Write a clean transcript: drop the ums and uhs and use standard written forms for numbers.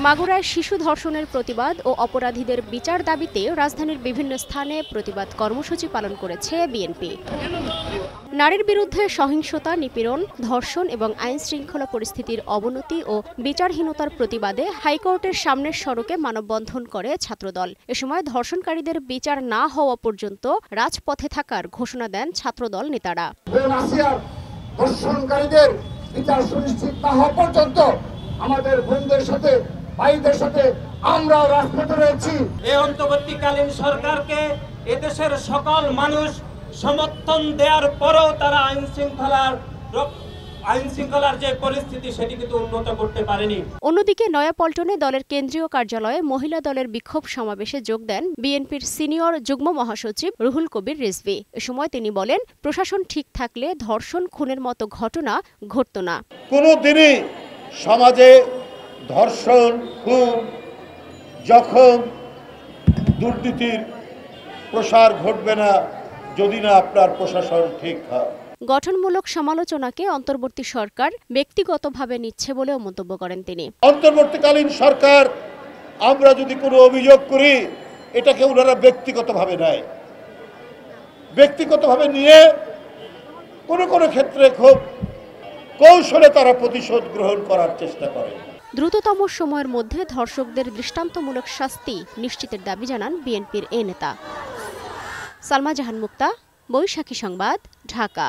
মাগুরায় শিশু ধর্ষণের প্রতিবাদ ও অপরাধীদের বিচার দাবিতে রাজধানীর বিভিন্ন স্থানে প্রতিবাদ কর্মসূচি পালন করেছে বিএনপি। নারীর বিরুদ্ধে সহিংসতা, নিপীড়ন, ধর্ষণ এবং আইনশৃঙ্খলা পরিস্থিতির অবনতি ও বিচারহীনতার প্রতিবাদে হাইকোর্টের সামনের সড়কে মানববন্ধন করে ছাত্রদল। এ সময় ধর্ষণকারীদের বিচার না হওয়া পর্যন্ত রাজপথে থাকার ঘোষণা দেন ছাত্রদল নেতারা। ধর্ষণকারীদের বিচার সুনিশ্চিত না হওয়া পর্যন্ত আমাদের বোনদের সাথে, ভাইদের সাথে আমরাও রাজপথে রয়েছি। এই অন্তর্বর্তীকালীন সরকারকে এদেশের সকল মানুষ সমর্থন দেওয়ার পরও তারা আইনশৃঙ্খলার যে পরিস্থিতি সেটি কিন্তু উন্নত করতে পারেনি। অন্যদিকে নয়াপল্টনে দলের কেন্দ্রীয় কার্যালয়ে মহিলা দলের বিক্ষোভ সমাবেশে যোগ দেন বিএনপির সিনিয়র যুগ্ম মহাসচিব রুহুল কবির রিজভী। এ সময় তিনি বলেন, প্রশাসন ঠিক থাকলে ধর্ষণ, খুনের মতো ঘটনা ঘটত না। কোনোদিনই সমাজে ধর্ষণ, খুন, যখন দুর্নীতির প্রসার ঘটবে না যদি না আপনার প্রশাসন ঠিক হয়। গঠনমূলক সমালোচনাকে অন্তর্বর্তী সরকার ব্যক্তিগতভাবে নিচ্ছে বলেও মন্তব্য করেন তিনি। অন্তর্বর্তীকালীন সরকার আমরা যদি কোনো অভিযোগ করি এটাকে ওনারা ব্যক্তিগতভাবে নেয়, ব্যক্তিগতভাবে নিয়ে কোনো কোনো ক্ষেত্রে খুব কৌশলে তারা প্রতিশোধ গ্রহণ করার চেষ্টা করে। দ্রুততম সময়ের মধ্যে ধর্ষকদের দৃষ্টান্তমূলক শাস্তি নিশ্চিতের দাবি জানান বিএনপির এ নেতা। সালমা জাহান মুক্তা, বৈশাখী সংবাদ, ঢাকা।